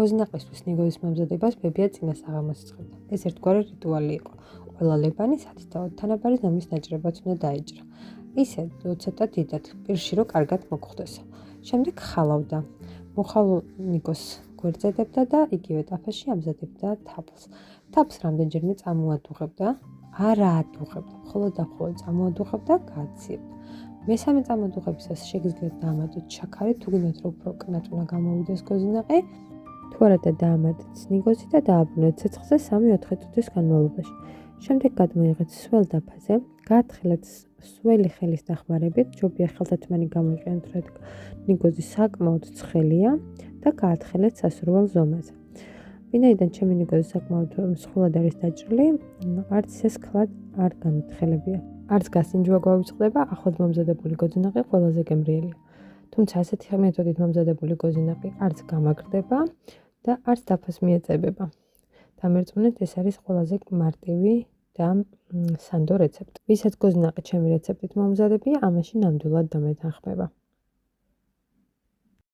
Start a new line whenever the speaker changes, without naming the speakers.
გოზნაყისთვის ნიგოზის მომზადებას ბებია წინა საღამოს იწყებდა. ეს ერთგვარი რიტუალი იყო. ყველა ლებანი სათითაოდ თანაბარი ზომის ნაჭრებაც უნდა დაეჭრა. ისე ცოტა დიდად, პირში რომ კარგად მოგვხვდესო. შემდეგ ხალავდა. მოხალულ ნიგოს გვერდზედებდა და იგივე ტაფაში ამზადებდა თაფლს. თაფლს რამდენჯერმე წამოადუღებდა, არა ადუღებდა, მხოლოდ და მხოლოდ წამოადუღებდა, გააციებდა. მესამე წამოდუღებისას შეგიძლიათ დაამატოთ შაქარი, თუ გინდათ რომ უფრო კნად უნდა გამოვიდეს გოზნაყი. თუ არა და დაამატეთ ნიგოზი და დააბრუნეთ ცეცხლზე 3-4 წუთის განმავლობაში. შემდეგ გადმოიღეთ სველ დაფაზე, გაათხელეთ სველი ხელის დახმარებით, ჯობია ხელთათმანი გამოიყენოთ, რადგან ნიგოზი საკმაოდ ცხელია და გაათხელეთ სასურველ ზომაზე. ვინაიდან ჩემი ნიგოზი საკმაოდ მსხვილად არის დაჭრილი, არც ეს ქლად არ გამითხელებია. არც გასინჯვა გვავიწყდება, ახლად მომზადებული გოზნაყი ყველაზე გემრიელია. თუმცა ასეთი მეთოდით მომზადებული გოზნაყი არც გამაგრდება და არც დაფას მიეწებება. დამერწმუნეთ, ეს არის ყველაზე მარტივი და სანდო რეცეპტი. ვისაც გოზნაყი ჩემი რეცეპტით მომზადებია, ამაში ნამდვილად დამეთანხმება.